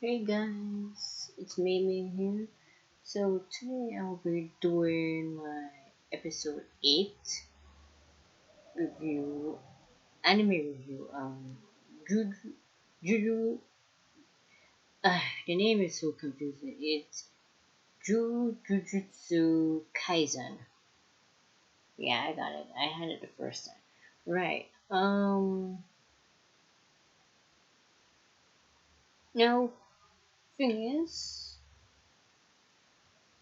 Hey guys, it's Mimi here. So today I'll be doing my episode 8 review, anime review. Juju, Juju, the name is so confusing. It's Jujutsu Kaisen. Yeah, I got it. I had it the first time. Right. Now, thing is,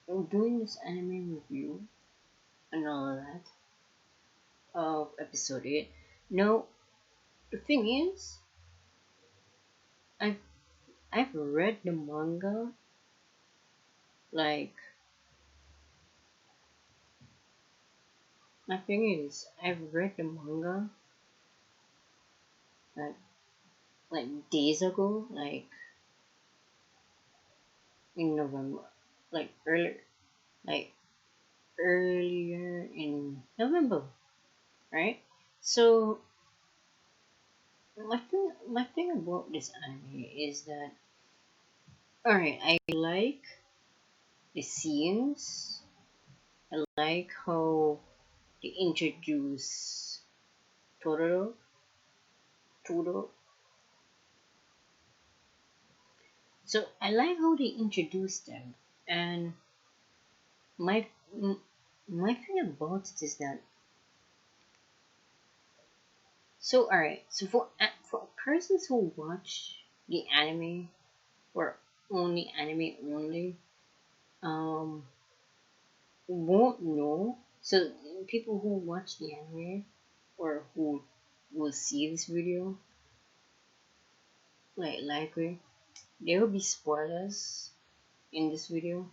I'm doing this anime review and all of that of episode 8. Now, the thing is, I've I've read the manga. Like my thing is, I've read the manga like days ago, like in November, like like earlier in November, right? So my thing about this anime is that alright, I like the scenes. I like how they introduce Totoro, Totoro. So I like how they introduce them, and my m- my thing about it is that for persons who watch the anime or only anime only um won't know. So people who watch the anime or who will see this video, like likely there will be spoilers in this video.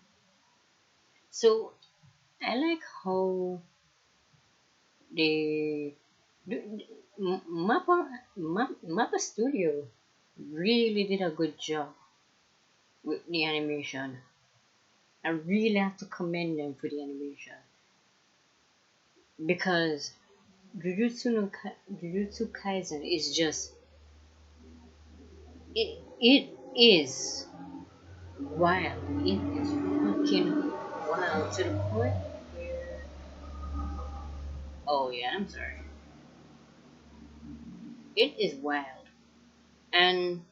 So I like how they Mappa Studio really did a good job with the animation. I really have to commend them for the animation because Jujutsu Kaisen is just it is wild. It is fucking wild to the point where oh yeah, I'm sorry. It is wild, and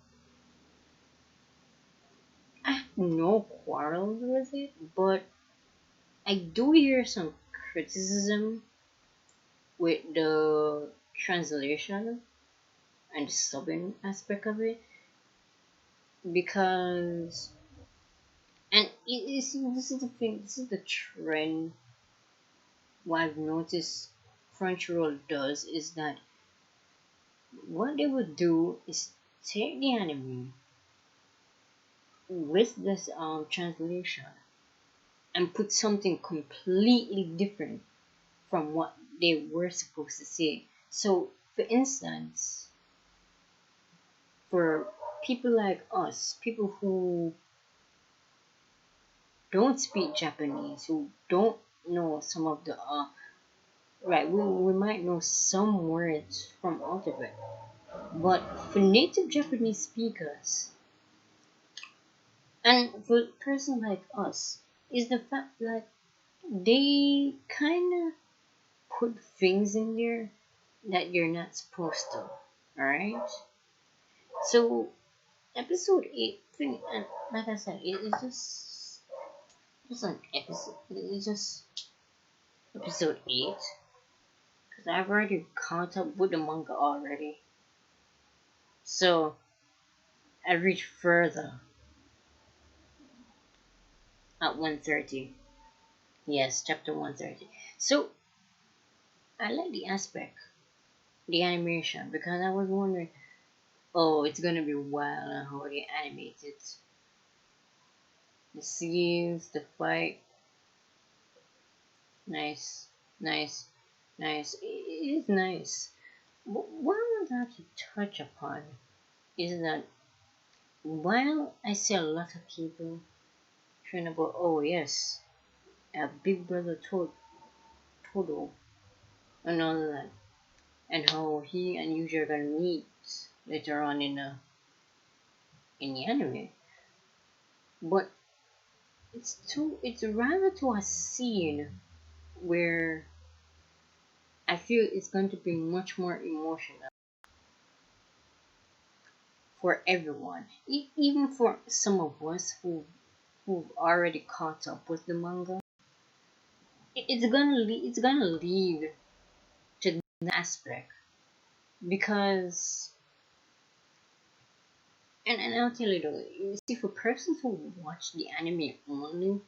I have no quarrels with it, but I do hear some criticism with the translation and the subbing aspect of it because and this is the thing, this is the trend. What I've noticed Crunchyroll does is that what they would do is take the anime with this translation and put something completely different from what they were supposed to say. So for instance, for people like us, people who don't speak Japanese, who don't know some of the right, we might know some words from out of it, but for native Japanese speakers and for a person like us, is the fact that they kind of put things in there that you're not supposed to. Alright? So, episode 8 thing, and like I said, it is just an episode. It's just episode 8. Because I've already caught up with the manga already. So, I reached further at 130. Yes, chapter 130. So, I like the aspect, the animation, because I was wondering, oh, it's gonna be wild and how they animate it. The scenes, the fight, nice, nice, nice. It is nice. But what I want to actually touch upon is that while I see a lot of people trying about, oh yes, a Big Brother Todo and all of that, and how he and Yuji are gonna meet later on in the anime. but it's rather to a scene where I feel it's going to be much more emotional for everyone, even for some of us who've already caught up with the manga. It's gonna lead to that aspect because and I'll tell you though, you see, for persons who watch the anime only,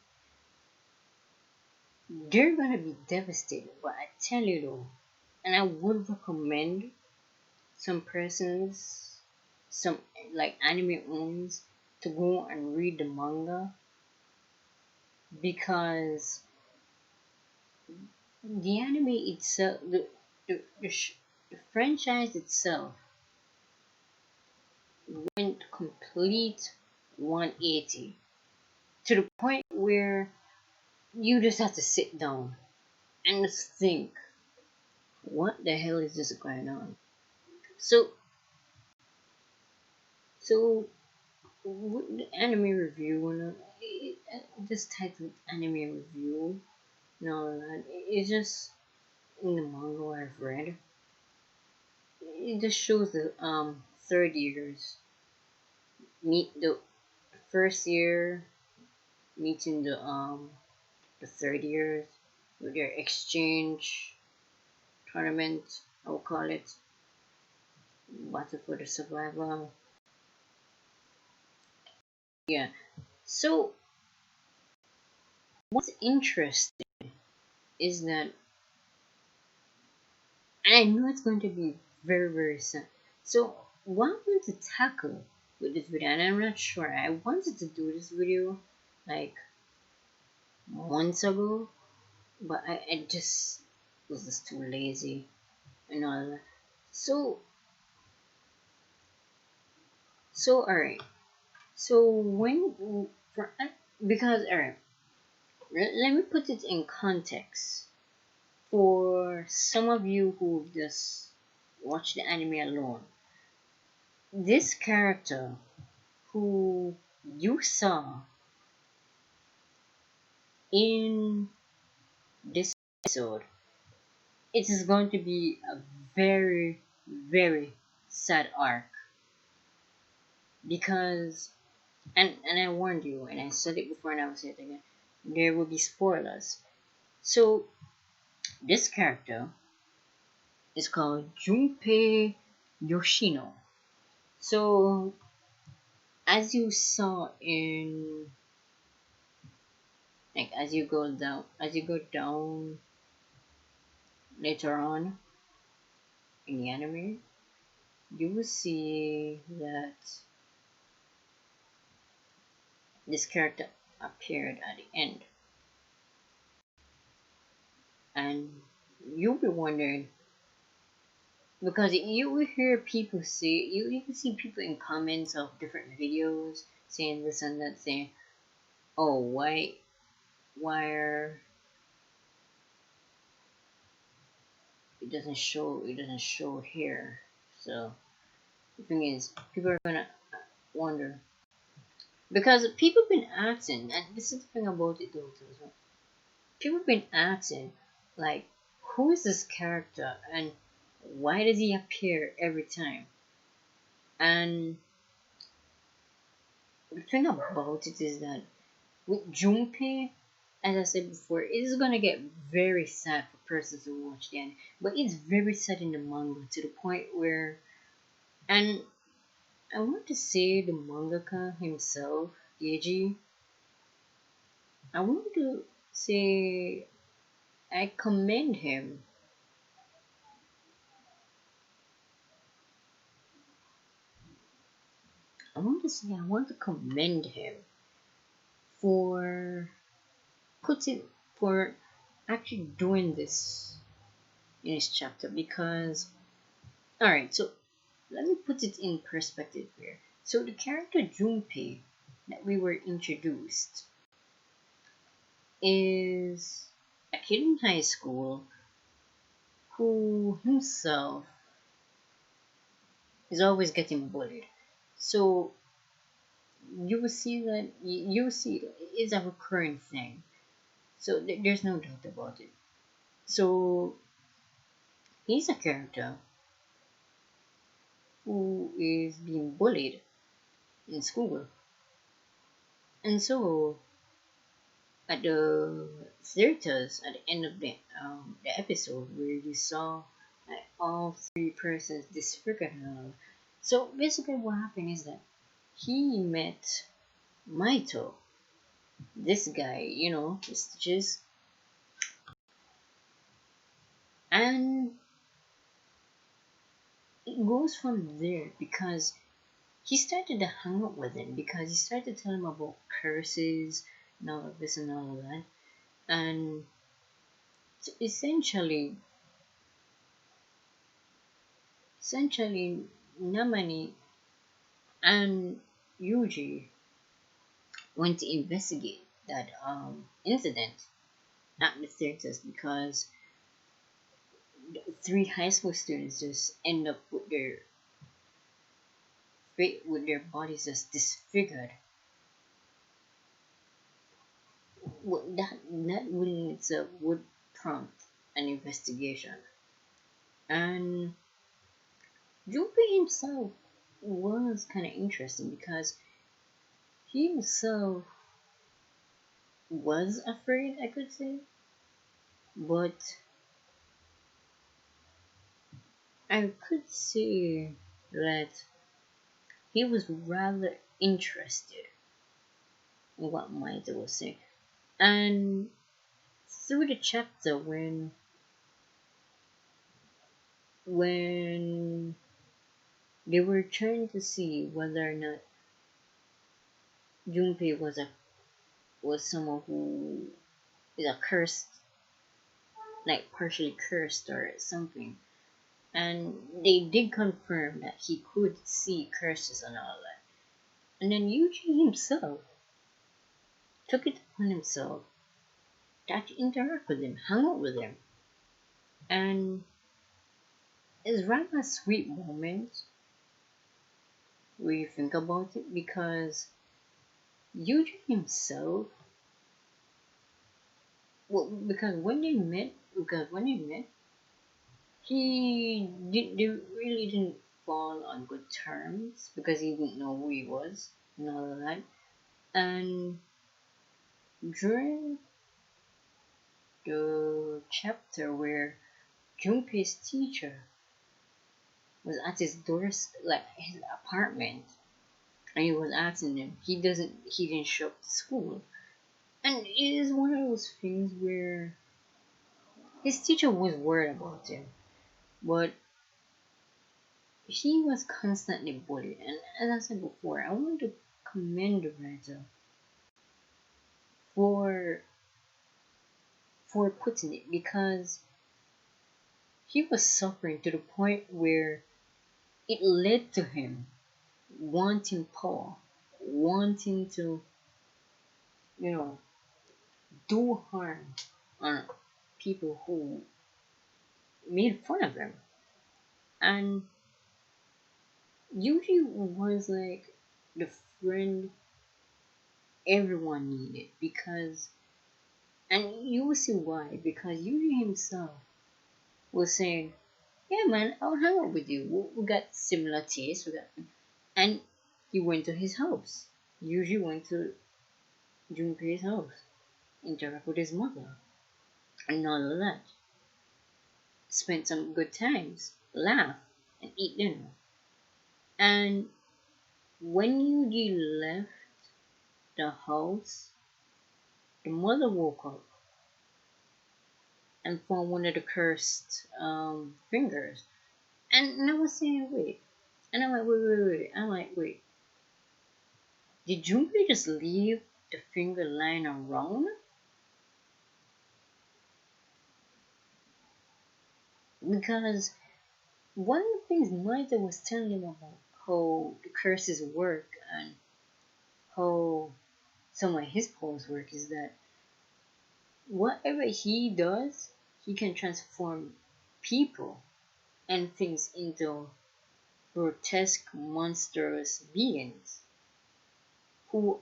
they're gonna be devastated. But I tell you though, and I would recommend some persons, some like anime owners, to go and read the manga because the anime itself, the franchise itself went complete 180 to the point where you just have to sit down and just think, what the hell is this going on? So, so with the anime review, this title anime review, no, it's just in the manga I've read. It just shows the third years meet the first year meeting the third years with their exchange tournament. I will call it battle for the survival. Yeah. So what's interesting is that, and I know it's going to be very very sad. So what I want to tackle with this video, and I'm not sure. I wanted to do this video like months ago, but I just was just too lazy and all that. So alright. So when for because alright, let me put it in context for some of you who just watch the anime alone. This character who you saw in this episode, it is going to be a very very sad arc because and I warned you and I said it before and I will say it again, there will be spoilers. So this character is called Junpei Yoshino. So as you saw in like as you go down later on in the anime, you will see that this character appeared at the end. And you'll be wondering because you will hear people say you can see people in comments of different videos saying this and that, saying, oh, why are it doesn't show here. So the thing is, people are gonna wonder because people been asking, and this is the thing about it though too, as well. People been asking like, who is this character and why does he appear every time? And the thing about it is that with Junpei, as I said before, it is gonna get very sad for persons who watch the anime. But it's very sad in the manga to the point where, and I want to say the mangaka himself, Eiji, I want to say I commend him. I want to commend him for putting for actually doing this in his chapter because alright, so let me put it in perspective here. So the character Junpei that we were introduced is a kid in high school who himself is always getting bullied. So you will see that you will see it's a recurring thing. So there's no doubt about it. So he's a character who is being bullied in school, and so at the theaters at the end of the episode where you saw all three persons disfigured and all. So basically, what happened is that he met Maito, this guy, it's just, and it goes from there because he started to hang out with him because he started to tell him about curses and all of this and all of that, and essentially, Namani and Yuji went to investigate that incident at the theaters because three high school students just end up with their bodies just disfigured. That really itself would prompt an investigation. And Junpei himself was kind of interesting because he himself was afraid, I could say, but I could say that he was rather interested in what Maito was saying. And through the chapter when they were trying to see whether or not Junpei was someone who is a cursed, like partially cursed or something, and they did confirm that he could see curses and all that. And then Yuji himself took it upon himself to interact with him, hang out with him, and it's rather a sweet moment where you think about it because Yuji himself, well, because when they met, they really didn't fall on good terms because he didn't know who he was and all of that. And during the chapter where Junpei's teacher was at his doors, like his apartment, and he was asking him, he didn't show up to school. And it is one of those things where his teacher was worried about him, but he was constantly bullied. And as I said before, I want to commend the writer for putting it because he was suffering to the point where it led to him wanting power, wanting to, you know, do harm on people who made fun of him. And Yuji was like the friend everyone needed because, and you will see why, because Yuji himself was saying, yeah man, I'll hang out with you, we got similar tastes, and he went to his house. Yuji went to Junpei's house, interact with his mother, and all of that. Spent some good times, laugh, and eat dinner. And when Yuji left the house, the mother woke up and found one of the cursed fingers. And I was saying, wait. And I'm like, wait. I'm like, wait. Did Junpei just leave the finger lying around? Because one of the things Maida was telling him about how the curses work and how some of his powers work is that whatever he does, he can transform people and things into grotesque, monstrous beings who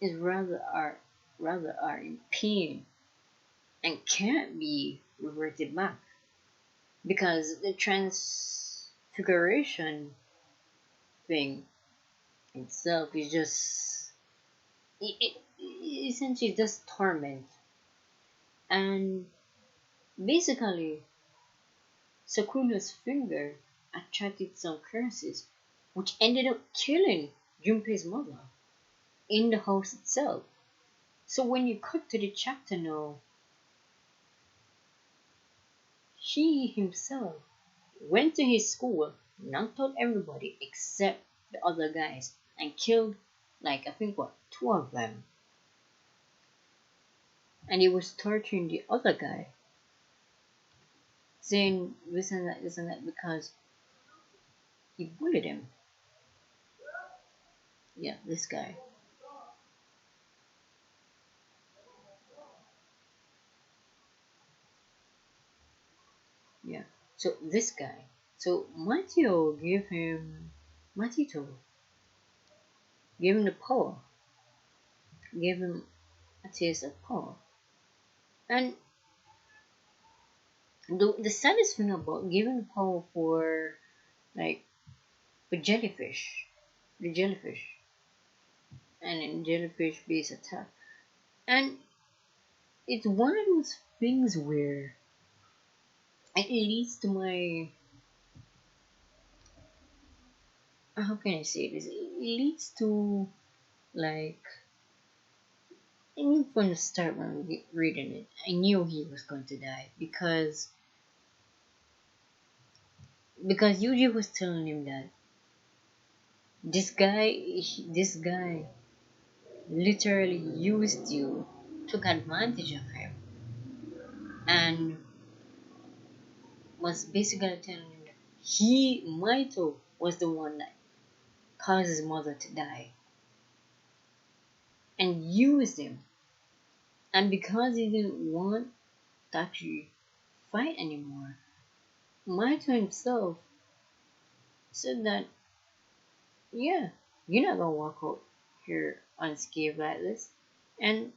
is rather are in pain and can't be reverted back because the transfiguration thing itself is just it essentially just torment. And basically Sakuna's finger attracted some curses which ended up killing Junpei's mother in the house itself. So when you cut to the chapter now, he himself went to his school, knocked out everybody except the other guys, and killed, like, I think, what, two of them. And he was torturing the other guy, saying this and that because he bullied him. Yeah, this guy. Yeah. So this guy. So Matito gave him the power, gave him a taste of power. And the saddest thing about giving the power for, like, for jellyfish, the jellyfish, and in jellyfish based attack. And it's one of those things where it leads to my, how can I say this? It leads to, like, I knew from the start when I was reading it, I knew he was going to die because Yuji was telling him that this guy literally used you, took advantage of him, and was basically telling him that Maito, was the one that caused his mother to die and used him. And because he didn't want to actually fight anymore, Maito himself said that, yeah, you're not gonna walk out here unscathed like this. And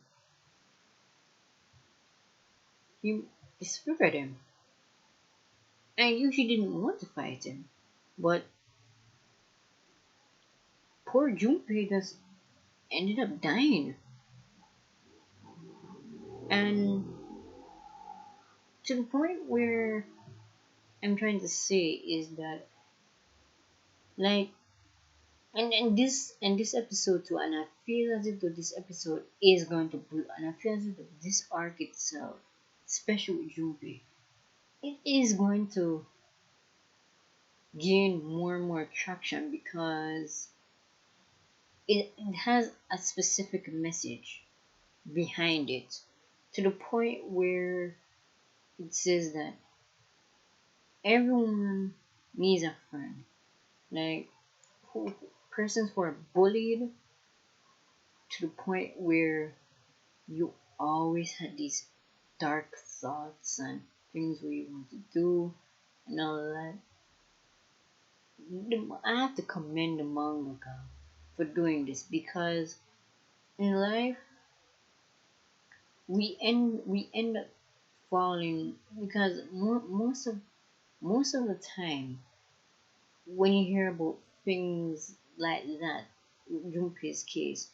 he disfigured him. And Yuji didn't want to fight him. But poor Junpei just ended up dying. And to the point where I'm trying to say is that, like, and this episode too, and I feel as if though this episode is going to blow, and I feel as if though this arc itself, especially with Junpei, it is going to gain more and more traction because it has a specific message behind it, to the point where it says that everyone needs a friend. Like, persons who are bullied to the point where you always had these dark thoughts and things where you want to do and all that. I have to commend the mangaka for doing this because in life we end up falling because most of the time when you hear about things like that, Junpei's case,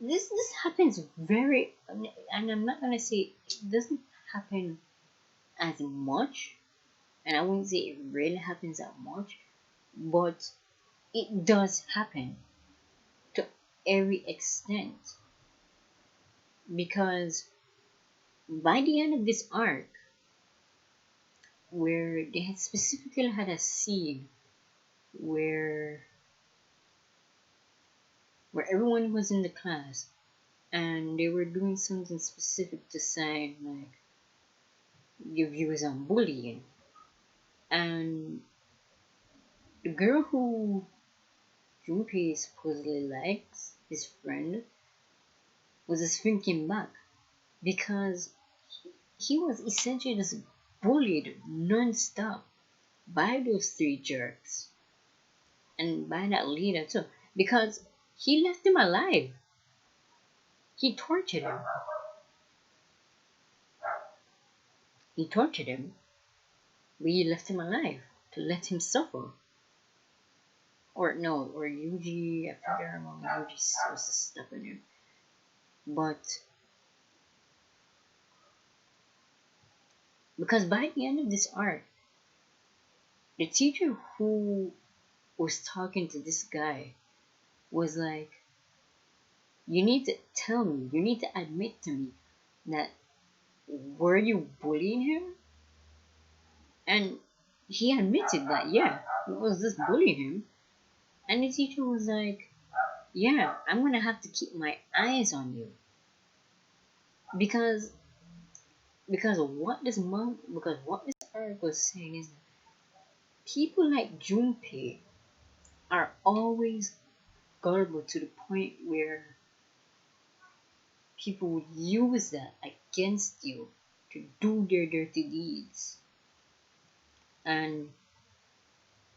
this happens very, and I'm not gonna say it doesn't happen as much, and I wouldn't say it really happens that much, but it does happen to every extent because by the end of this arc, where they had specifically had a scene where everyone was in the class and they were doing something specific to sign, like, your views on bullying, and the girl who Junpei supposedly likes, his friend, was just thinking back because he was essentially just bullied non-stop by those three jerks and by that leader too, because He left him alive. He tortured him. He tortured him. We left him alive to let him suffer. Or no, or Yuji, I forget I remember Yuji was stopping him. But because by the end of this arc, the teacher who was talking to this guy was like, you need to tell me, you need to admit to me that were you bullying him? And he admitted that, yeah, he was just bullying him. And the teacher was like, yeah, I'm gonna have to keep my eyes on you. Because what this arc was saying is that people like Junpei are always gullible to the point where people would use that against you to do their dirty deeds. And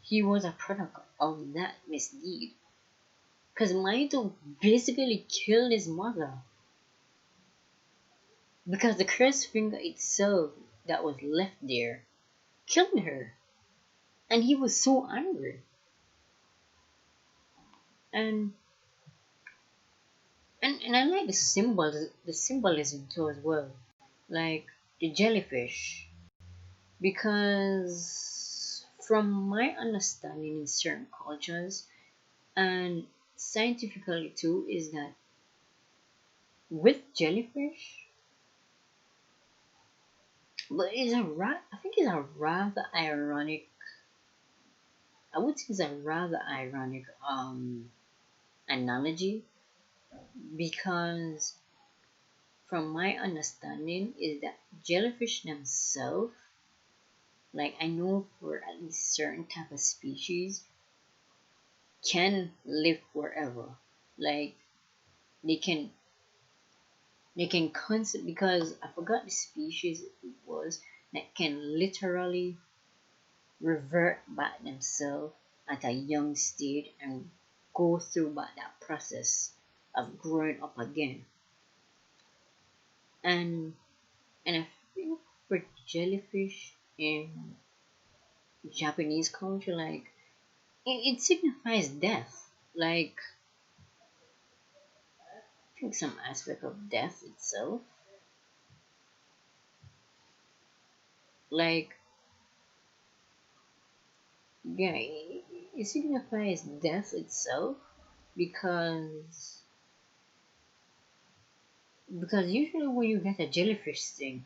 he was a product of that misdeed. Because Maito basically killed his mother. Because the cursed finger itself that was left there killed her. And he was so angry. And I like the symbolism too as well. Like the jellyfish. Because from my understanding in certain cultures and scientifically too is that with jellyfish, but I think it's a rather ironic, I would say it's a rather ironic analogy, because from my understanding is that jellyfish themselves, like I know for at least certain type of species, can live forever. Like they can concept, because I forgot the species it was, that can literally revert back themselves at a young stage and go through back that process of growing up again. And I think for jellyfish in Japanese culture, like it signifies death. Like I think some aspect of death itself. Like yeah, it signifies death itself, because usually when you get a jellyfish sting,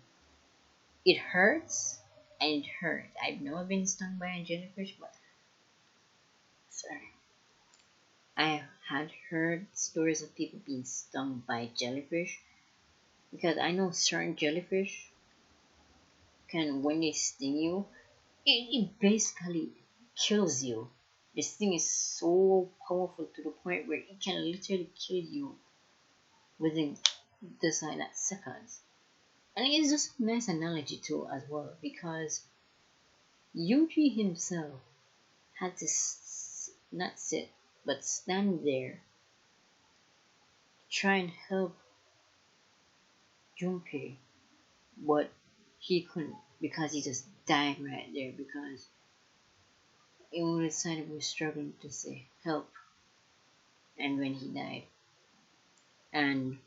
it hurts and it hurts. I've never been stung by a jellyfish, but sorry, I had heard stories of people being stung by jellyfish, because I know certain jellyfish can, when they sting you, it basically kills you. This thing is so powerful to the point where it can literally kill you within just like that seconds. And it's just a nice analogy too as well, because Yuji himself had to not sit but stand there, try and help Junpei, but he couldn't, because he just died right there, because it was side was struggling to say help, and when he died. And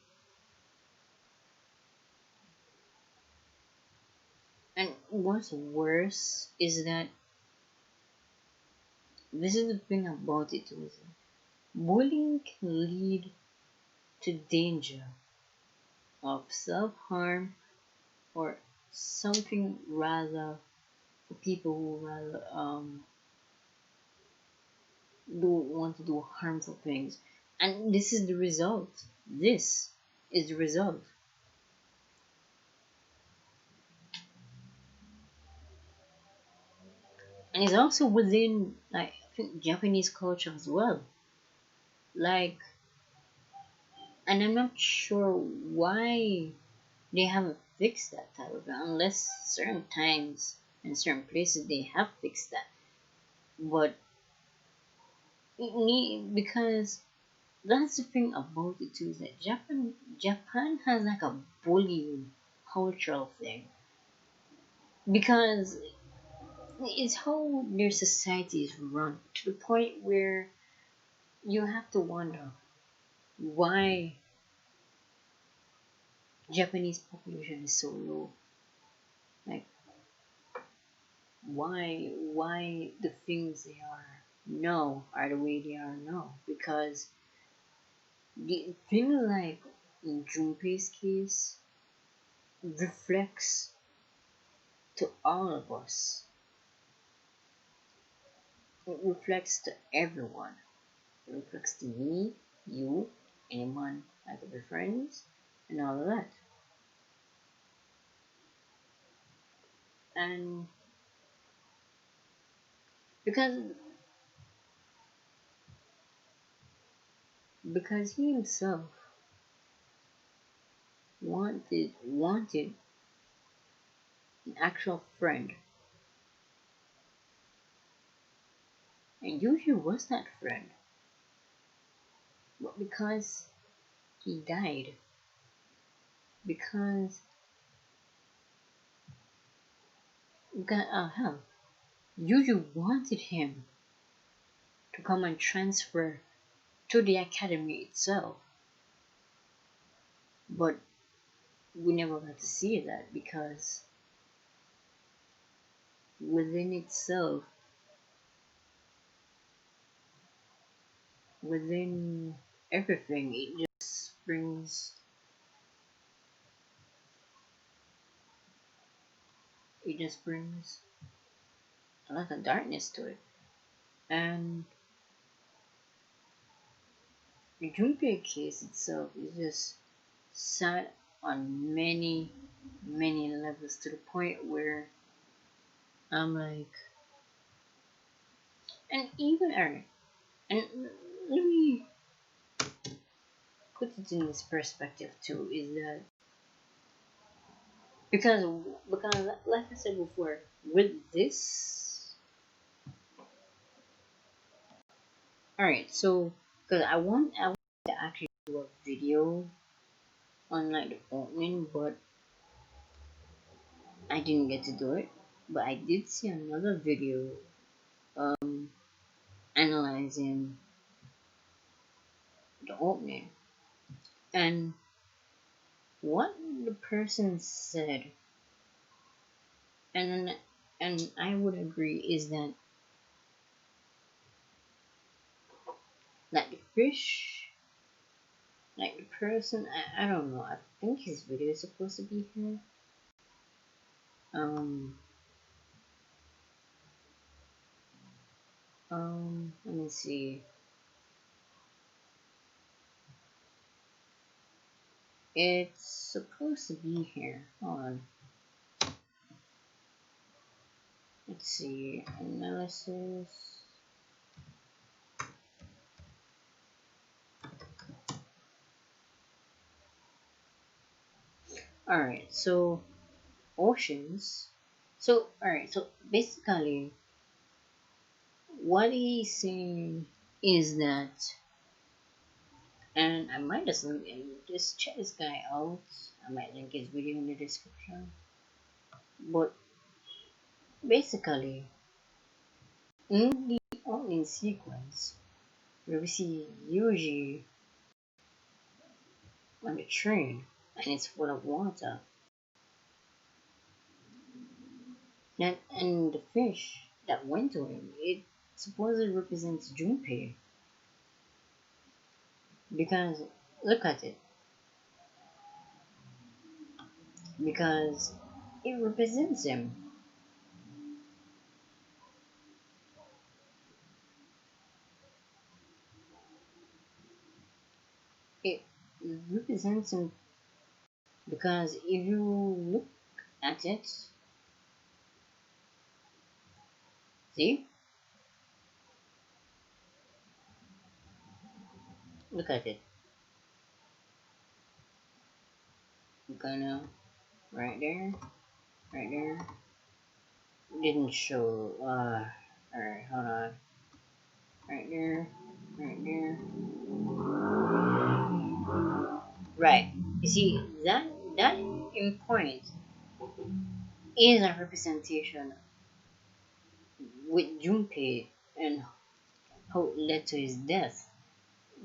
what's worse is that this is the thing about it was bullying can lead to danger of self-harm or something, rather for people who rather don't want to do harmful things. And this is the result. This is the result. And it's also within, like, I think Japanese culture as well. Like, and I'm not sure why they haven't fixed that type of, unless certain times and certain places they have fixed that. But it need, because that's the thing about it too, is that Japan has like a bullying cultural thing, because it's how their society is run, to the point where you have to wonder why Japanese population is so low. Like, why the things they are now are the way they are now? Because the thing, like in Junpei's case, reflects to all of us. It reflects to everyone. It reflects to me, you, anyone I could be friends, and all of that. And because he himself wanted an actual friend, and Yuji was that friend, but because he died, because hell, Yuji wanted him to come and transfer to the academy itself, but we never got to see that, because within itself, within everything, it just brings a lot of darkness to it. And the Junpei case itself is just sad on many, many levels, to the point where I'm like, and even Eric, and let me put it in this perspective too, is that because like I said before, with this, all right, so because I want to actually do a video on like the opening, but I didn't get to do it. But I did see another video analyzing the opening, and what the person said, and I would agree, is that like the fish, like the person, I don't know. I think his video is supposed to be here. Um, let me see. It's supposed to be here. Hold on. Let's see. Analysis. Alright, so Oceans. So, alright, so basically, what he's saying is that, and I might just check this guy out. I might link his video in the description. But basically, in the opening sequence, where we see Yuji on the train and it's full of water, and the fish that went to him, it supposedly represents Junpei. Because look at it. Because it represents him. It represents him because if you look at it, see? Look at it. Gonna right there, right there. Didn't show alright, hold on. Right there. right there. Right. You see that in point is a representation with Junpei and how it led to his death.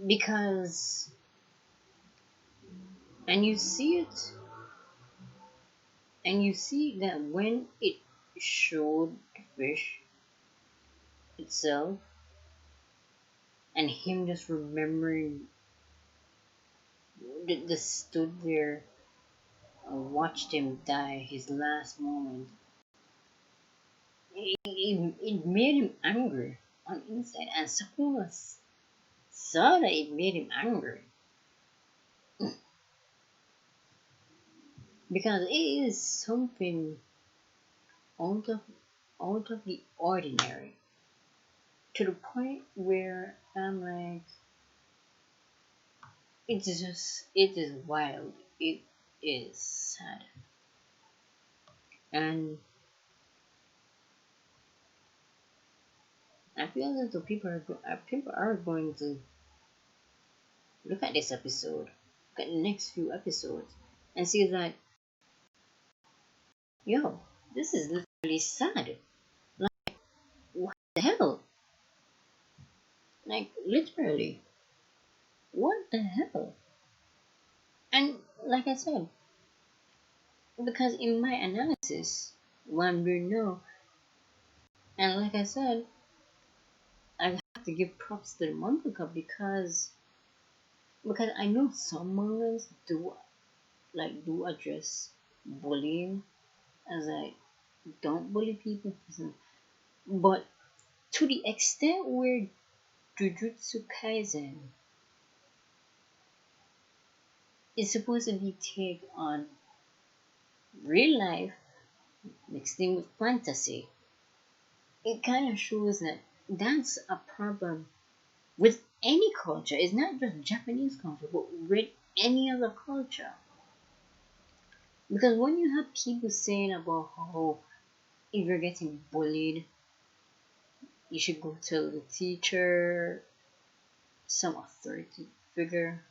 Because and you see it and you see that when it showed the fish itself and him just remembering that stood there and watched him die his last moment, it made him angry on inside, and Sakura saw that it made him angry because it is something out of out of the ordinary to the point where I'm like, it is wild, it is sad, and I feel that the people are going to look at this episode, look at the next few episodes, and see that yo, this is literally sad. Like, what the hell? Like, literally, what the hell? And like I said, because in my analysis, one will know, and like I said, I have to give props to the mangaka because I know some mangas do address bullying as I don't bully people, but to the extent where Jujutsu Kaisen is supposed to be take on real life mixed in with fantasy, it kind of shows that that's a problem with any culture. It's not just Japanese culture, but with any other culture. Because when you have people saying about how if you're getting bullied, you should go tell the teacher, some authority figure,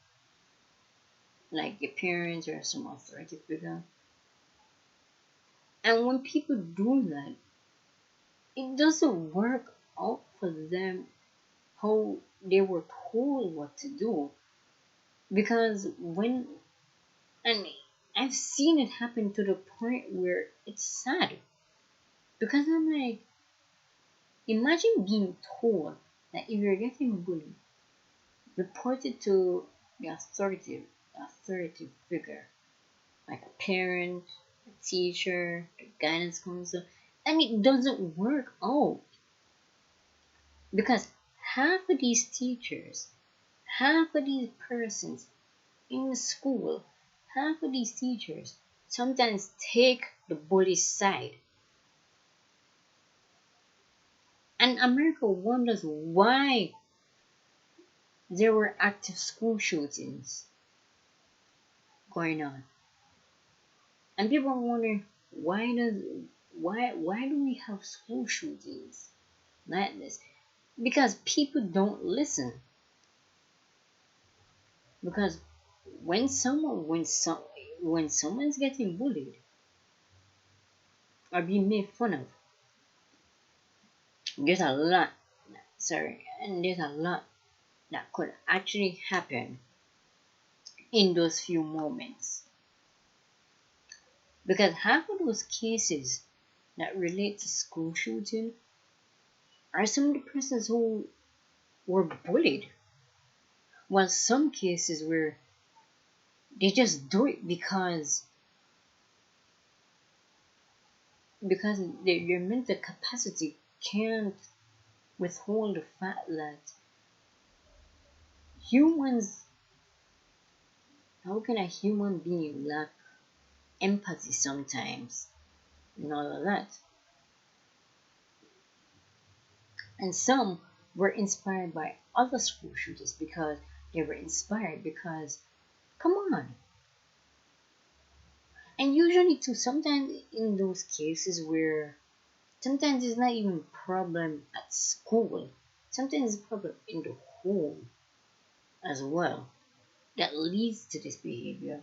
like your parents or some authority figure. And when people do that, it doesn't work out for them how they were told what to do. Because when, and I've seen it happen to the point where it's sad. Because I'm like, imagine being told that if you're getting bullied, report it to the authority figure, like a parent, a teacher, a guidance counselor, and it doesn't work out because half of these teachers, half of these persons in the school, half of these teachers sometimes take the bully's side. And America wonders why there were active school shootings going on. And people are wondering why do we have school shootings like this? Because people don't listen. Because when someone's getting bullied or being made fun of, there's a lot and there's a lot that could actually happen in those few moments. Because half of those cases that relate to school shooting are some of the persons who were bullied. While some cases where they just do it because their mental capacity can't withhold the fact that humans, how can a human being lack empathy sometimes and all of that? And some were inspired by other school shooters because they were inspired because, come on. And usually too, sometimes in those cases where sometimes it's not even a problem at school, sometimes it's a problem in the home as well that leads to this behavior.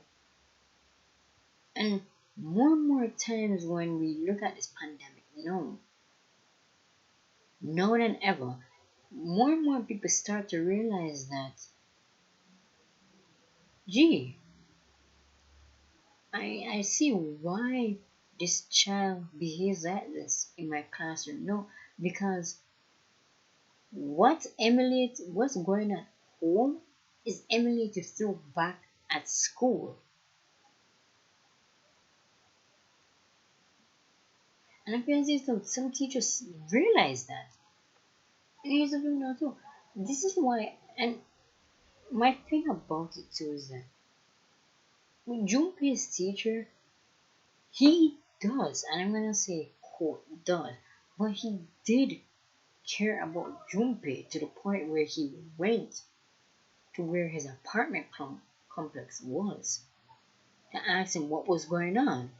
And more times when we look at this pandemic, no, more than ever, more and more people start to realize that, gee, I see why this child behaves like this in my classroom. No, because what's going on home is emulated through back at school. And I can see some teachers realize that. And here's the thing now too. This is why, and my thing about it too is that with Junpei's teacher, he does, and I'm gonna say quote does, but he did care about Junpei to the point where he went to where his apartment complex was to ask him what was going on.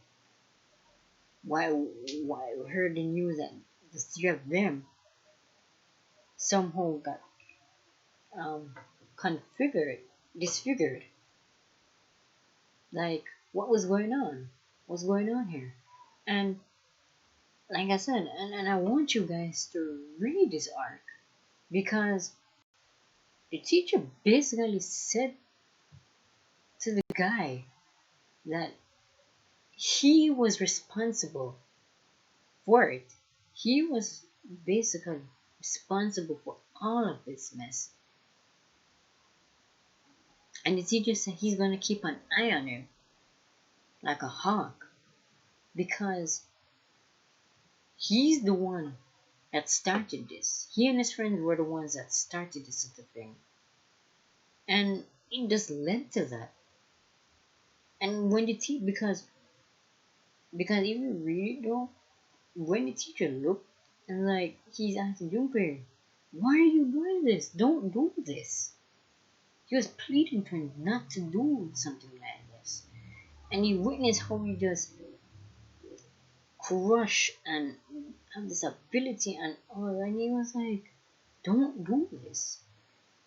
Why I heard the news that the three of them somehow got um, configured, disfigured. Like, what was going on? What's going on here? And like I said, and I want you guys to read this arc because the teacher basically said to the guy that he was responsible for it. He was basically responsible for all of this mess. And the teacher said he's gonna keep an eye on him like a hawk because he's the one that started this. He and his friends were the ones that started this sort of thing. And it just led to that. And when the teacher, because if you read it though, when the teacher looked and like he's asking Junpei, why are you doing this? Don't do this. He was pleading for him not to do something like this. And he witnessed how he just crush and have this ability and all, and he was like, don't do this.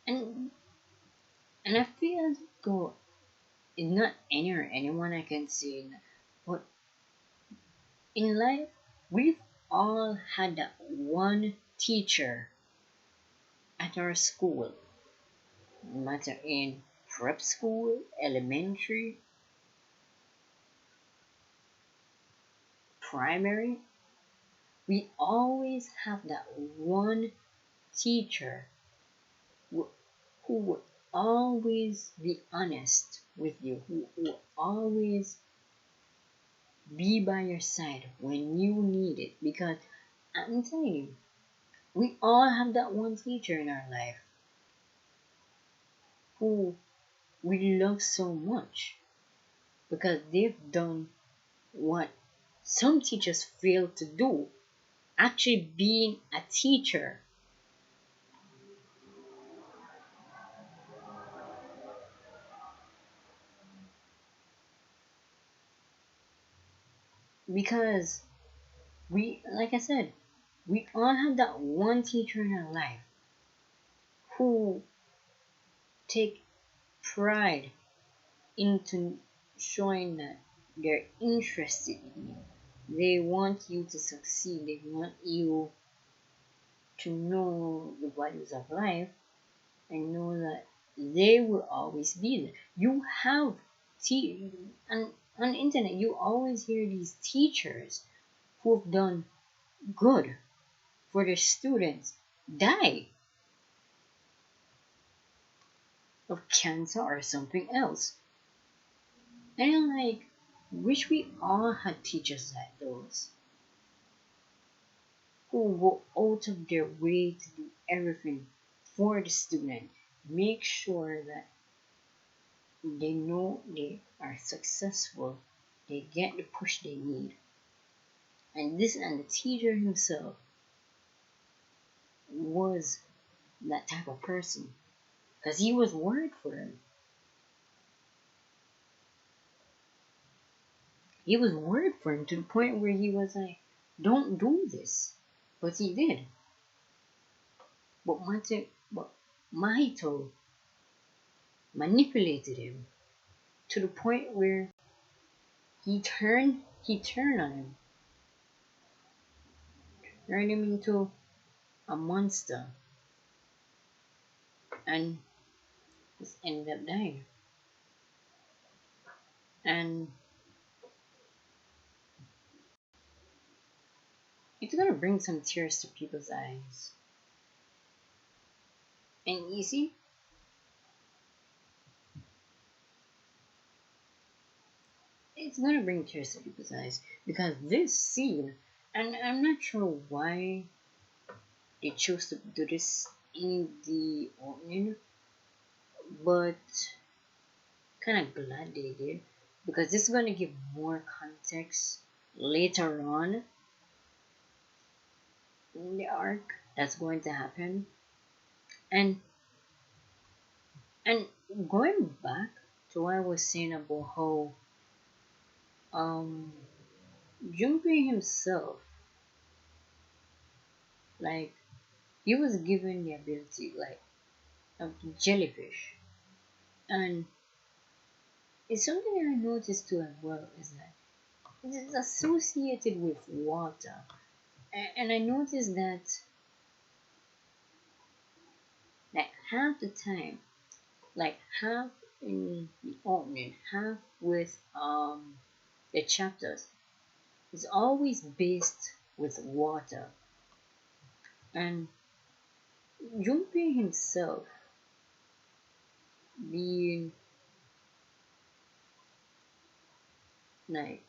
And I feel as though it's not any or anyone I can say, but in life we've all had that one teacher at our school, no matter in prep school, elementary, primary, we always have that one teacher who would always be honest with you, who will always be by your side when you need it. Because I'm telling you, we all have that one teacher in our life who we love so much because they've done what some teachers fail to do, actually being a teacher. Because we, like I said, we all have that one teacher in our life who take pride into showing that they're interested in you. They want you to succeed. They want you to know the values of life and know that they will always be there. You have and on the internet you always hear these teachers who've done good for their students die of cancer or something else. And I'm like, wish we all had teachers like those who go out of their way to do everything for the student, make sure that they know they are successful, they get the push they need. And the teacher himself was that type of person because he was worried for him. He was worried for him to the point where he was like, don't do this. But he did. But Mahito manipulated him to the point where he turned on him, turned him into a monster, and just ended up dying. And it's gonna bring some tears to people's eyes. And you see, it's gonna bring tears to people's eyes because this scene, and I'm not sure why they chose to do this in the opening, but kind of glad they did because this is gonna give more context later on in the arc that's going to happen. And and going back to what I was saying about how um Junpei himself, like, he was given the ability like of the jellyfish, and it's something I noticed too as well is that it is associated with water. And I noticed that like half the time, like half in the opening, half with the chapters, is always based with water. And Junpei himself being like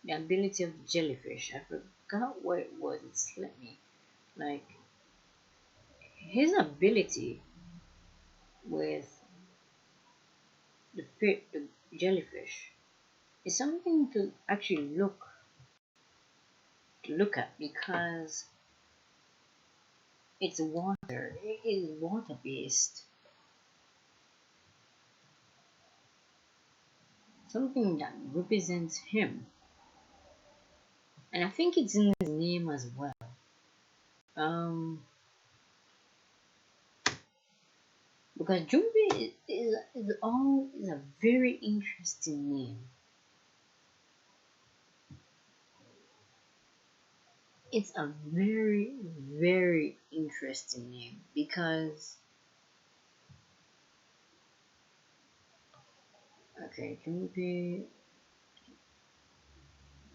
the ability of the jellyfish, I forgot what it was, it slipped me. Like his ability with the jellyfish is something to actually look at because it's water. It is water based. Something that represents him. And I think it's in his name as well. Um because Junpei is a very interesting name. It's a very, very interesting name because okay, Junpei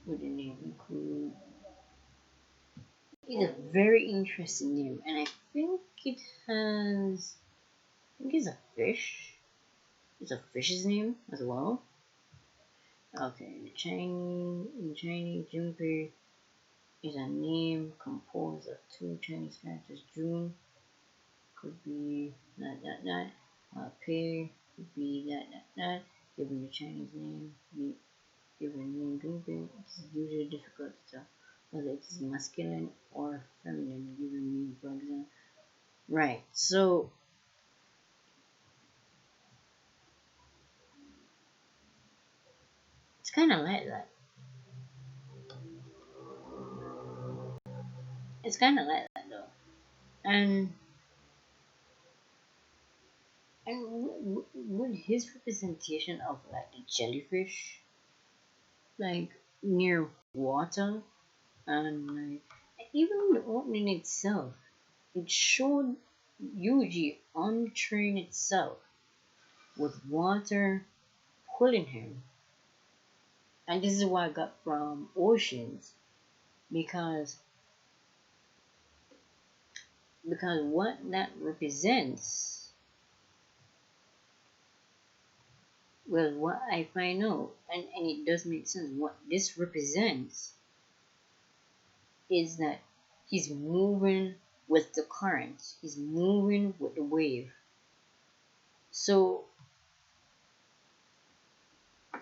with the name include it's a very interesting name, and I think it has. I think it's a fish. It's a fish's name as well. Okay, in Chinese, Junpei is a name composed of two Chinese characters. Jun could be that. Pei could be that. Given the Chinese name, given the name Junpei, it is usually difficult to tell whether it is masculine or feminine. Given name, for example. Right. So it's kind of like that. It's kind of like that though. And would his representation of like the jellyfish, like near water, and like even the opening itself, it showed Yuji on the train itself with water pulling him. And this is what I got from Oceans because what that represents, well, what I find out, and it does make sense, what this represents is that he's moving with the current, he's moving with the wave. So,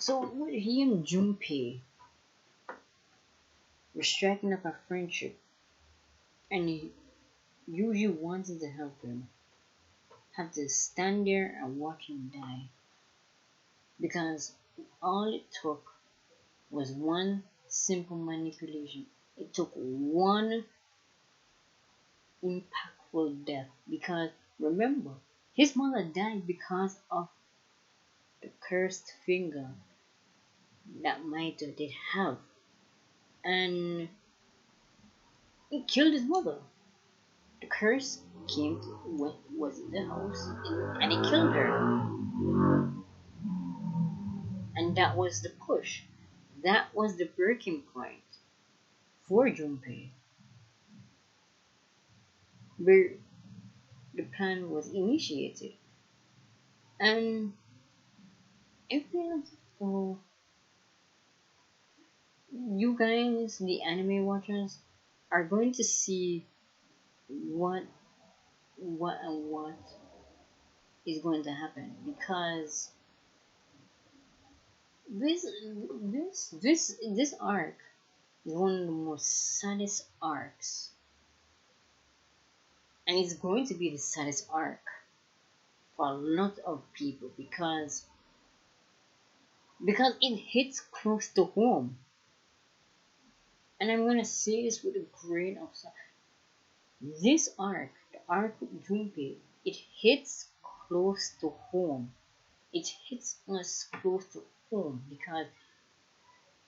what he and Junpei were striking up a friendship, and he usually wanted to help him, have to stand there and watch him die. Because all it took was one simple manipulation. It took one impactful death because remember, his mother died because of the cursed finger that Maito did have. And he killed his mother. The curse came to when was in the house and he killed her. And that was the push. That was the breaking point for Junpei, where the plan was initiated. And if so, you guys, the anime watchers, are going to see what what is going to happen, because this this arc is one of the most saddest arcs, and it's going to be the saddest arc for a lot of people, because it hits close to home. And I'm gonna say this with a grain of salt. This arc, the arc with Junpei, it hits close to home. It hits us close to home because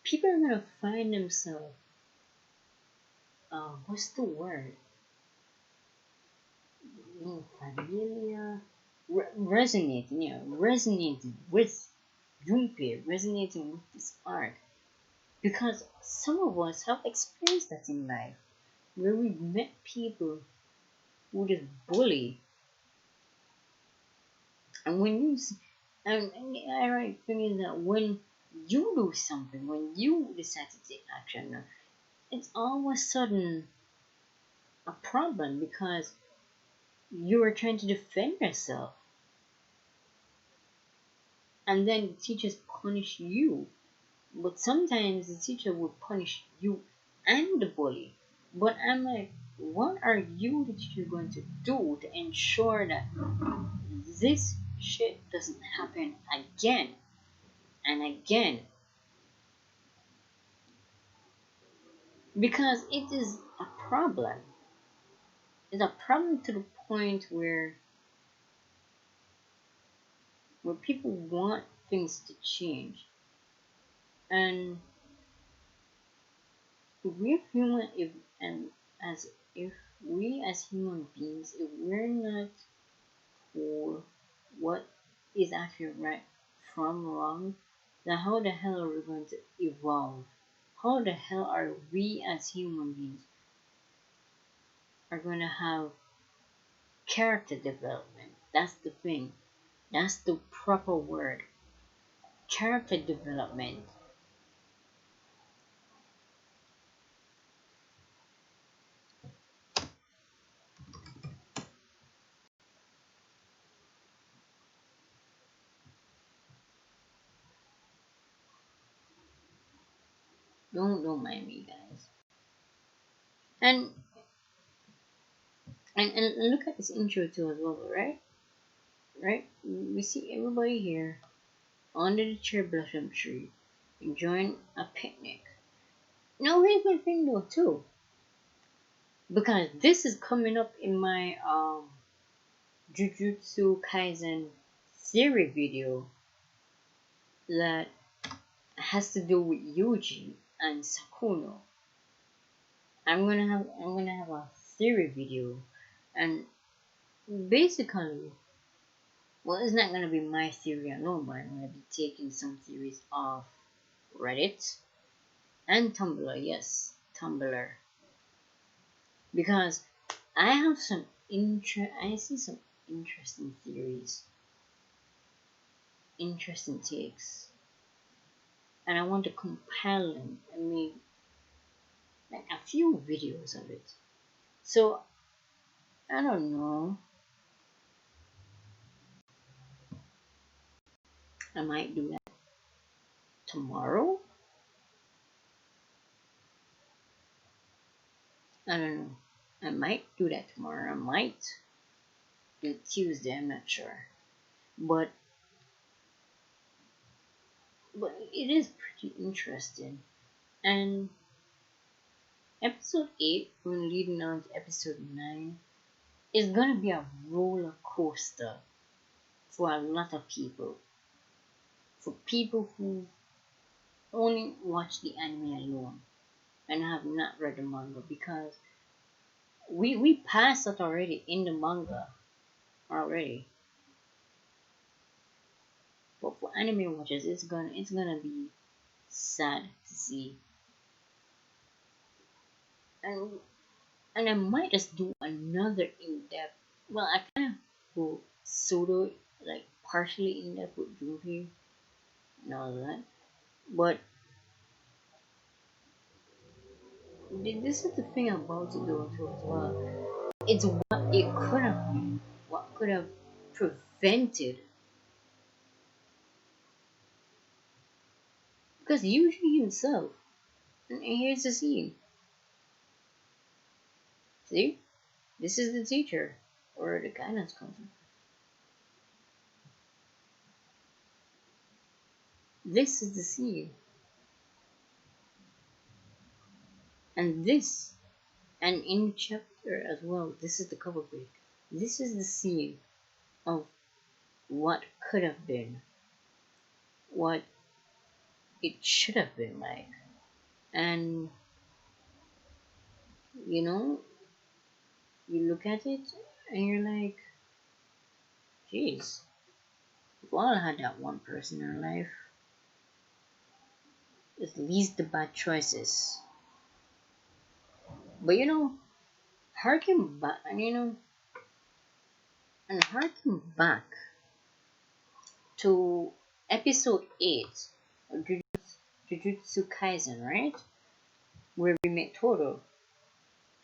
people are gonna find themselves, what's the word? Familiar, resonating, yeah, resonating with Junpei, resonating with this arc, because some of us have experienced that in life, where we've met people who just bully, and when you and the ironic thing is that when you do something, when you decide to take action, it's all of a sudden a problem because you are trying to defend yourself, and then the teachers punish you. But sometimes the teacher will punish you and the bully. But I'm like, what are you, the teacher, going to do to ensure that this shit doesn't happen again and again? Because it is a problem. It's a problem to the point where people want things to change. And we're human, if and as if we as human beings, if we're not for what is actually right from wrong, then how the hell are we going to evolve? How the hell are we as human beings are going to have character development? That's the thing. That's the proper word. Character development. Don't mind me, guys. And and look at this intro too as well, right? Right? We see everybody here under the cherry blossom tree enjoying a picnic. Now here's my thing though too, because this is coming up in my Jujutsu Kaisen theory video that has to do with Yuji and Sakuno. I'm gonna have a theory video, and basically, well, it's not gonna be my theory alone, but I'm gonna be taking some theories off Reddit and Tumblr. Yes, Tumblr, because I see some interesting theories, interesting takes, and I want to compile them and make like a few videos of it. So I don't know. I might do that tomorrow. I don't know. I might do that tomorrow. I might do it Tuesday. I'm not sure, but it is pretty interesting. And episode 8, we're leading on to episode 9. it's gonna be a roller coaster for a lot of people. For people who only watch the anime alone and have not read the manga, because we passed that already in the manga already. But for anime watchers, it's gonna be sad to see. And and I might just do another in depth. Well, I kind of go pseudo, like partially in depth with Junpei and all that. But this is the thing about it though too as well. It's what it could have been, what could have prevented. Because Yuji himself, and here's the scene. See, this is the teacher, or the guidance counselor. This is the scene, and this, and in chapter as well. This is the cover page. This is the scene of what could have been, what it should have been like, and you know, you look at it and you're like, geez, we've all had that one person in our life. At least the bad choices. But harken back, and harken back to episode 8 of Jujutsu Kaisen, right? Where we met Todo,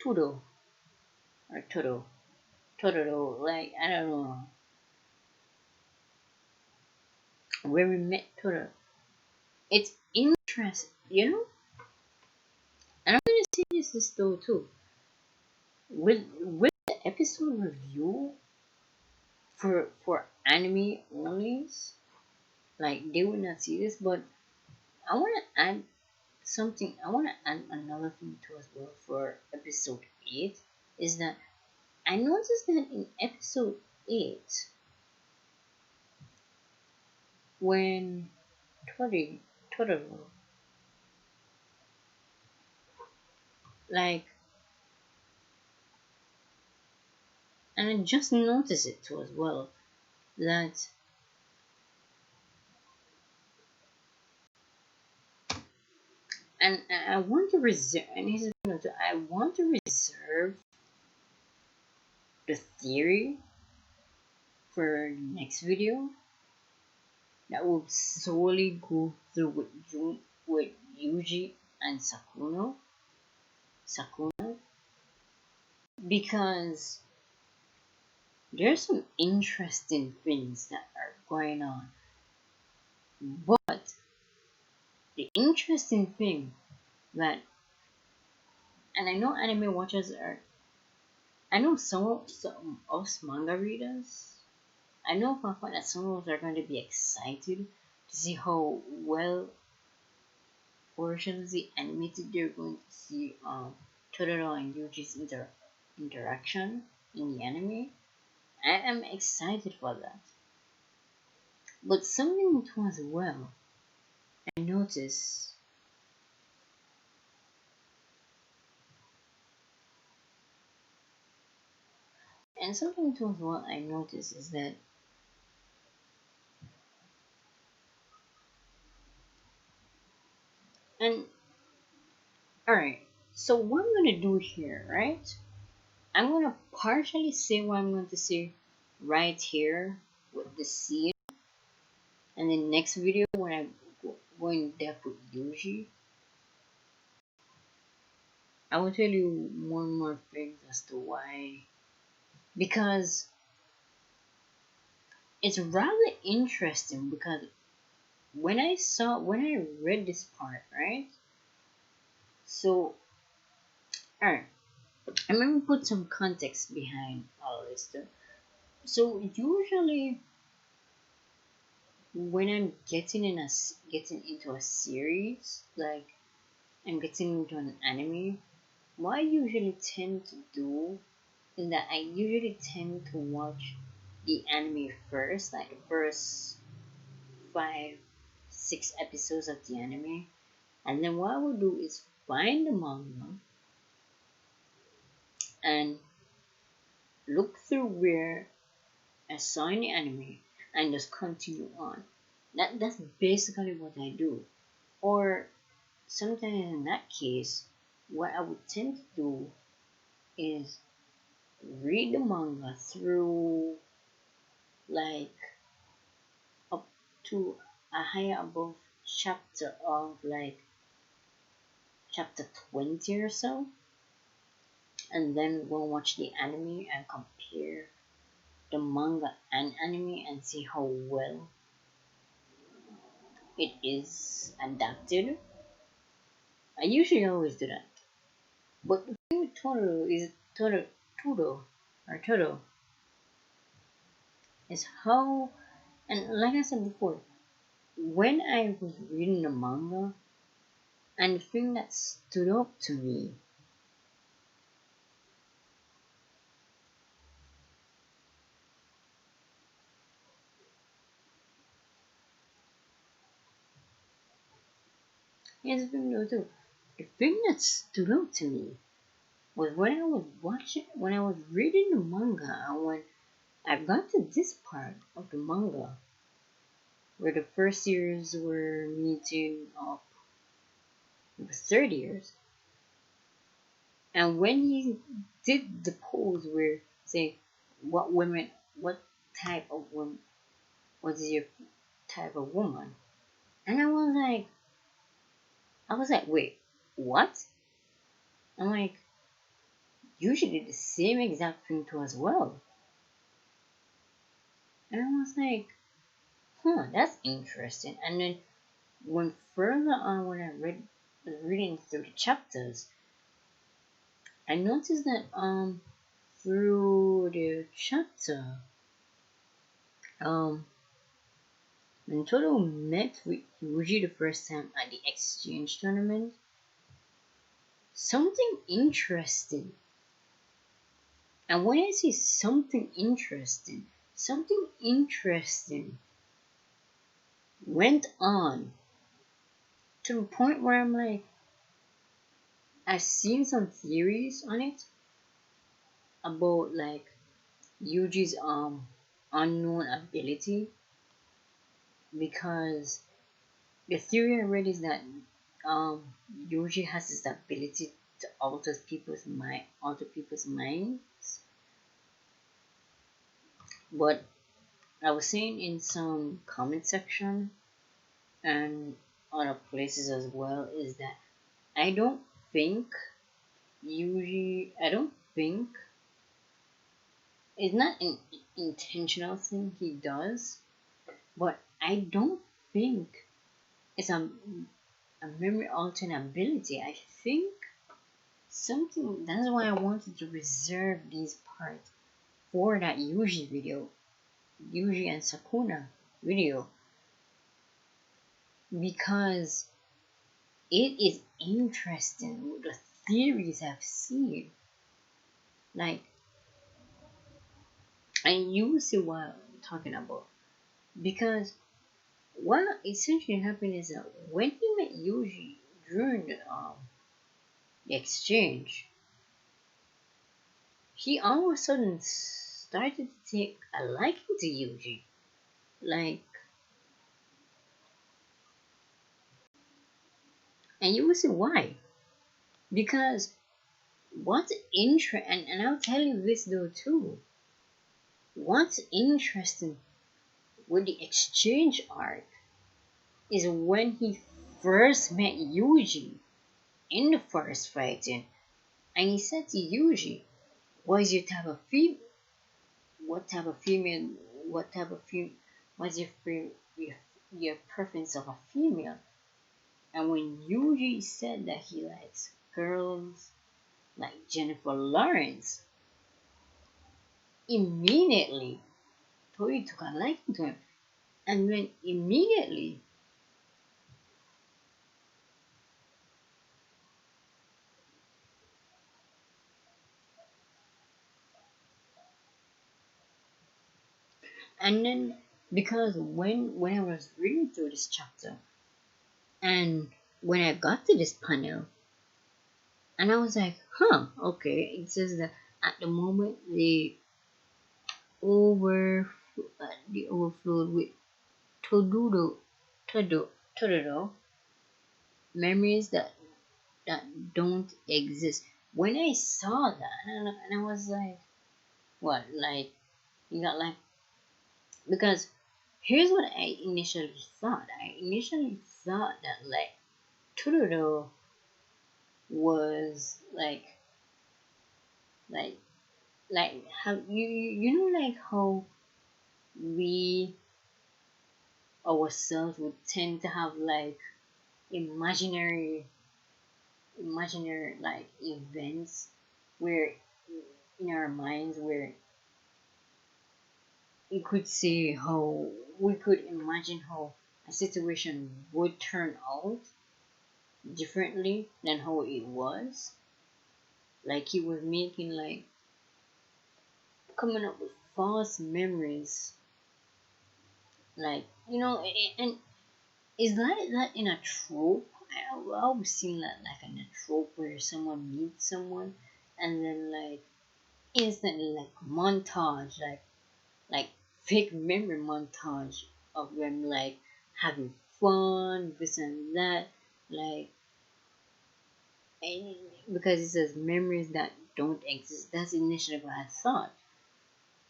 or Totoro, like, I don't know. Where we met Totoro. It's interesting, and I'm gonna say this though too. With the episode review for anime only, like they would not see this, but I wanna add something. I wanna add another thing too as well for episode 8, is that I noticed that in episode 8, when Totoro, like, and I just noticed it too as well, that and I want to reserve, and I want to reserve the theory for next video that will solely go through with Yuji and Sakuna, because there's some interesting things that are going on. But the interesting thing that, and I know anime watchers are, I know some us manga readers, I know for a fact that some of us are going to be excited to see how well portions animated they're going to see Totoro and Yuji's interaction in the anime. I am excited for that. But something too as well, I noticed, and something too as well I noticed is that, and alright, so what I'm gonna do here, right? I'm gonna partially say what I'm going to say right here with the scene, and then next video when I go in depth with Yuji, I will tell you one more things as to why. Because it's rather interesting, because when I read this part, right? So, alright, I'm gonna put some context behind all this stuff. So usually when I'm getting into a series, like I'm getting into an anime, what I usually tend to do is that I usually tend to watch the anime first, like the first 5, 6 episodes of the anime, and then what I will do is find the manga and look through where I saw in the anime and just continue on. That's basically what I do. Or sometimes in that case, what I would tend to do is read the manga through like up to a higher above chapter of like chapter 20 or so, and then we'll watch the anime and compare the manga and anime and see how well it is adapted. I usually always do that. But the thing with Totoro is Totoro or Toto is how, and like I said before, when I was reading the manga, and the thing that stood up to me is the thing though too. The thing that stood out to me was when I was reading the manga, and when I got to this part of the manga where the first years were meeting up with the third years, and when he did the pose where say what women, what type of woman, what is your type of woman, and I was like, wait, what? I'm like, you should do the same exact thing to as well. And I was like, huh, that's interesting. And then when further on, when I was reading through the chapters, I noticed that through the chapter, um when Toto met with Yuji the first time at the exchange tournament, something interesting. And when I say something interesting went on to the point where I'm like, I've seen some theories on it about like Yuji's unknown ability, because the theory I read is that um Yuji has this ability to alter people's minds. But I was seeing in some comment section and other places as well is that I don't think I don't think it's not an intentional thing he does, but I don't think it's a memory altering ability. I think something, that's why I wanted to reserve these parts for that Yuji and Sakuna video, because it is interesting the theories I've seen. Like, and you will see what I'm talking about. Because what essentially happened is that when he met Yuji during the exchange, he all of a sudden started to take a liking to Yuji. Like, and you will see why. Because what's interesting, and I'll tell you this though too, what's interesting with the exchange arc is when he first met Yuji in the first fighting, and he said to Yuji, "What is your type of female? What type of female? What type of female? What's your preference of a female?" And when Yuji said that he likes girls like Jennifer Lawrence, immediately Tori took a liking to him, and then immediately And then because when I was reading through this chapter, and when I got to this panel, and I was like, huh, okay. It says that at the moment over they overflowed with Tododo, Tododo memories that don't exist. When I saw that, and I was like, what, like, you got like, because here's what I initially thought. I initially thought that, like, Tododo was like, like how you know, like how we ourselves would tend to have like imaginary like events where in our minds where you could see how we could imagine how a situation would turn out differently than how it was. Like he was making like coming up with false memories, like, you know, and is that in a trope? I always seen that like in a trope where someone meets someone and then like instantly like montage, like fake memory montage of them like having fun, this and that, like, and because it says memories that don't exist. That's initially what I thought.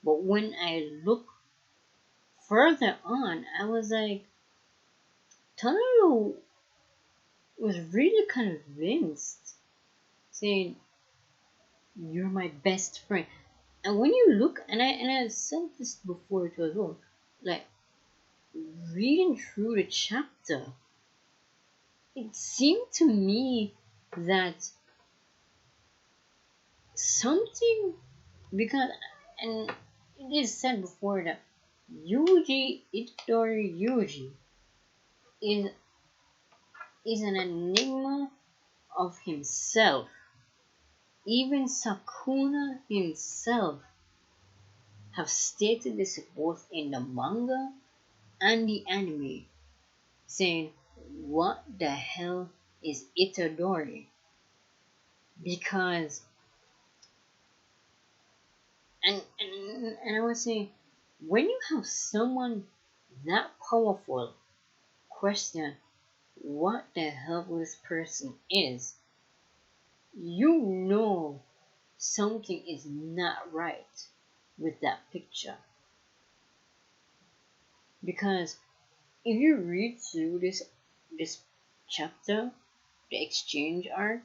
But when I look further on, I was like, Taro was really convinced, saying, "You're my best friend." And when you look, and I said this before too as well, like reading through the chapter, it seemed to me that something, because, and it is said before that Yuji is an enigma of himself. Even Sakuna himself have stated this both in the manga and the anime, saying, "What the hell is Itadori?" Because, and I was saying, when you have someone that powerful question what the hell this person is, you know something is not right with that picture. Because if you read through this chapter, the exchange arc,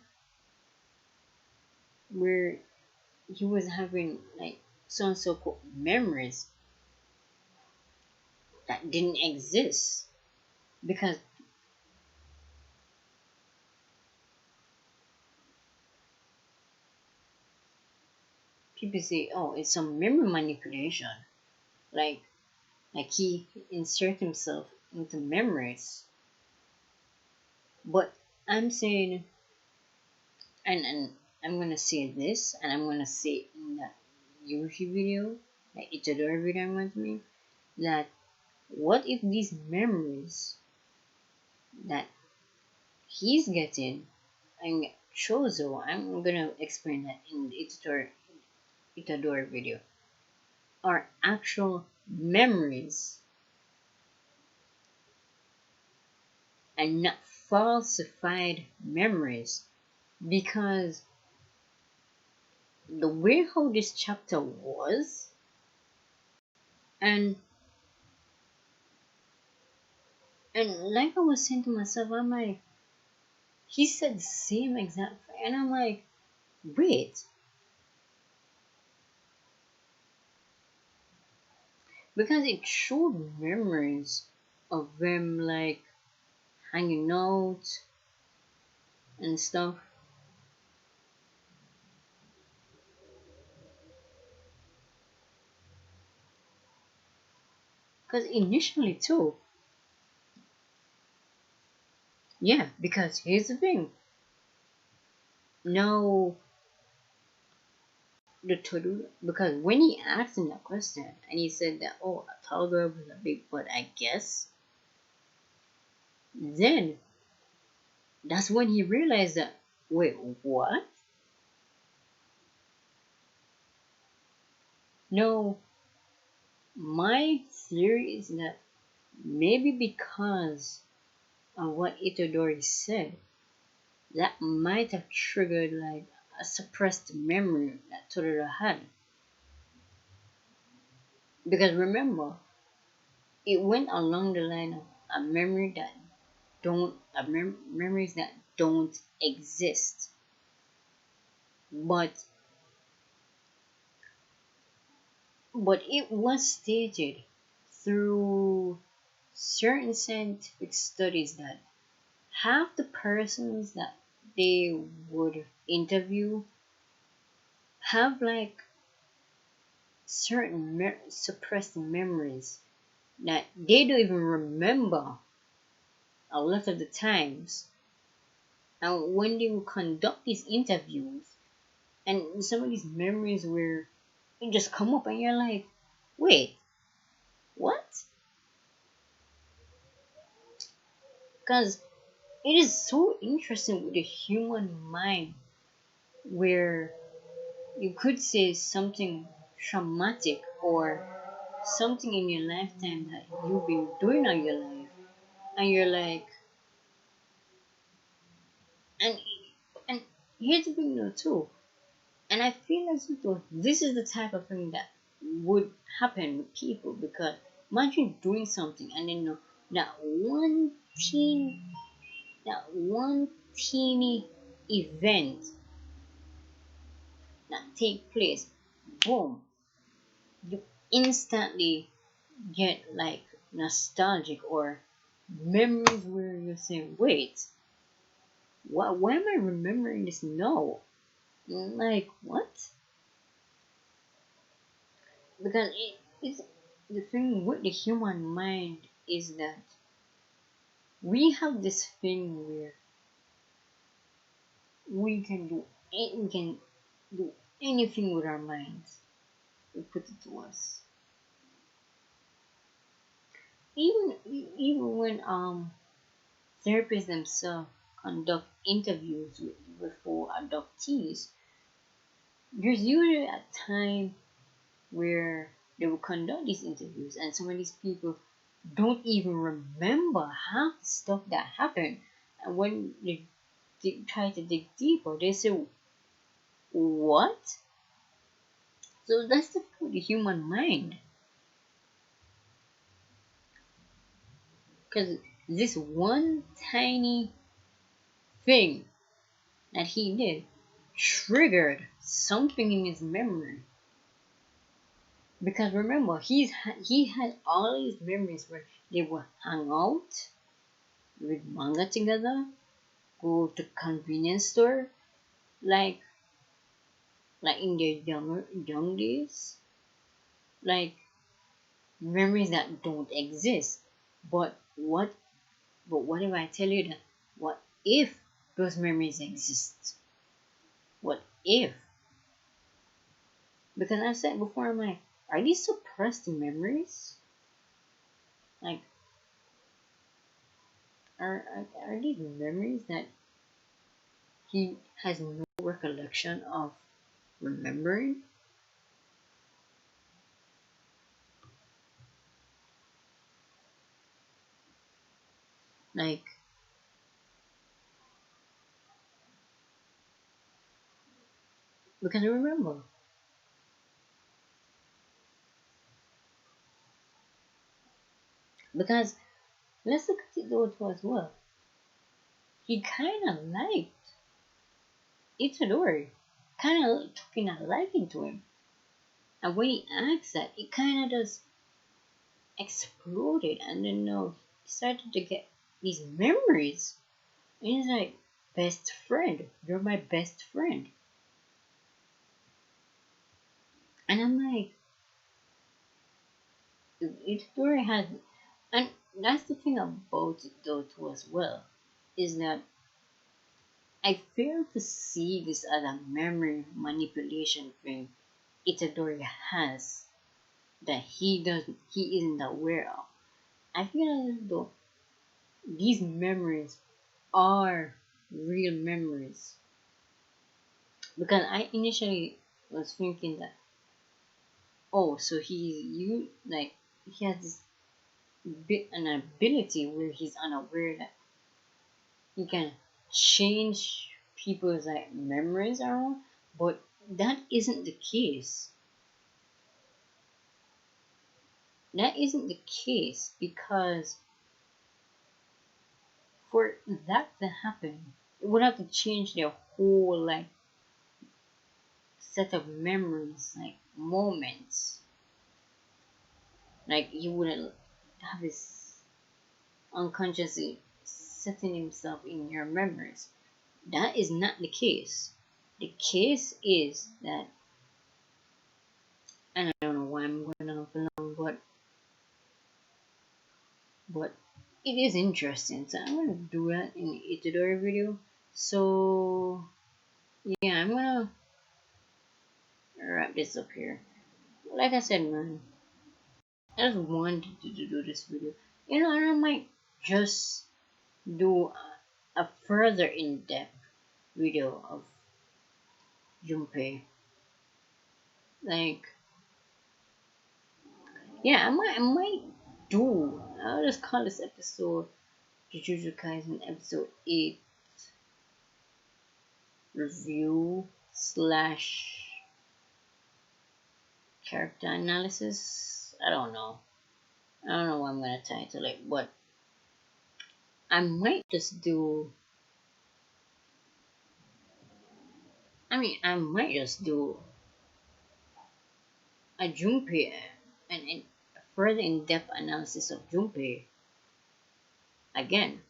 where he was having like so and so called memories that didn't exist, because people say, oh, it's some memory manipulation, like he insert himself into memories. But I'm saying, and I'm gonna say this, and I'm gonna say in that Yoshi video, like Itadori video I'm going to make, that what if these memories that he's getting, and Chozo, I'm gonna explain that in the Itadori video, are actual memories and not falsified memories, because the way how this chapter was, and like I was saying to myself, I'm like, he said the same exact thing, and I'm like, wait, because it showed memories of them like hanging out and stuff. Because initially too, yeah, because here's the thing. No, the Toru, because when he asked him that question and he said that, oh, a tall girl with a big butt, I guess, then that's when he realized that, wait, what? No, my theory is that maybe because of what Itadori said, that might have triggered like a suppressed memory that Totoro had. Because remember, it went along the line of a memory that memories that don't exist. But it was stated through certain scientific studies that half the persons that they would interview have like certain suppressed memories that they don't even remember a lot of the times. And when they will conduct these interviews, and some of these memories where it just come up and you're like, wait, what? Because it is so interesting with the human mind where you could say something traumatic or something in your lifetime that you've been doing all your life, and you're like, and and here's the thing though too, and I feel as though this is the type of thing that would happen with people, because imagine doing something and then that one teen that one teeny event that take place, boom, you instantly get like nostalgic or memories where you say, wait, why am I remembering this now? Like, what? Because it's the thing with the human mind is that we have this thing where we can we can do anything with our minds. We put it to us. Even when therapists themselves conduct interviews for adoptees, there's usually a time where they will conduct these interviews and some of these people don't even remember half the stuff that happened. And when they try to dig deeper, they say, what? So that's the human mind. Because this one tiny thing that he did triggered something in his memory. Because remember, he had all these memories where they would hang out, read manga together, go to convenience store, like in their young days, like memories that don't exist. But what if I tell you that, what if those memories exist? What if? Because I said before, I'm like, are these suppressed memories? Like, are these memories that he has no recollection of remembering? Like, because remember, because let's look at it though too as well. He kind of liked Itadori, kind of took a liking to him. And when he acts that, it kind of just exploded, and then he started to get these memories. And he's like, best friend, you're my best friend. And I'm like, Itadori has, and that's the thing about it though too as well, is that I fail to see this as a memory manipulation thing. Itadori has that he isn't aware of. I feel as though these memories are real memories, because I initially was thinking that, oh, so he has this bit an ability where he's unaware that he can change people's like memories around, but that isn't the case. That isn't the case because for that to happen, it would have to change their whole like set of memories, like moments. Like he wouldn't have his unconsciously setting himself in your memories. That is not the case. The case is that, and I don't know why I'm going on for long, but it is interesting. So I'm gonna do that in the Itadori video. So yeah, I'm gonna wrap this up here. Like I said, man, I just wanted to do this video. And I might just do a further in-depth video of Junpei. Like, yeah, I might do. I'll just call this episode Jujutsu Kaisen episode 8 review slash character analysis. I don't know. I don't know what I'm gonna title it, but I might just do. I might just do a Junpei and a further in-depth analysis of Junpei again.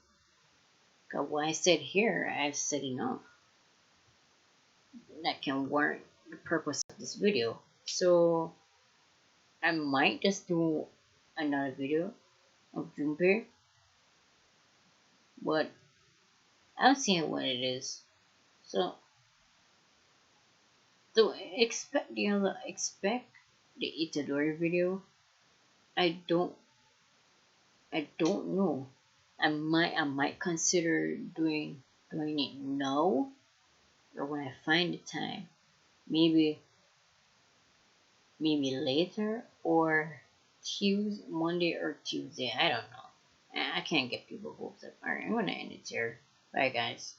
Cause what I said here, I've said enough. That can warrant the purpose of this video. So I might just do another video of Junpei, but I'll see what it is. So expect the Itadori video. I don't I don't know. I might consider doing it now or when I find the time. Maybe later or Tuesday, Monday or Tuesday. I don't know. I can't get people hopes up. Alright, I'm gonna end it here. Bye guys.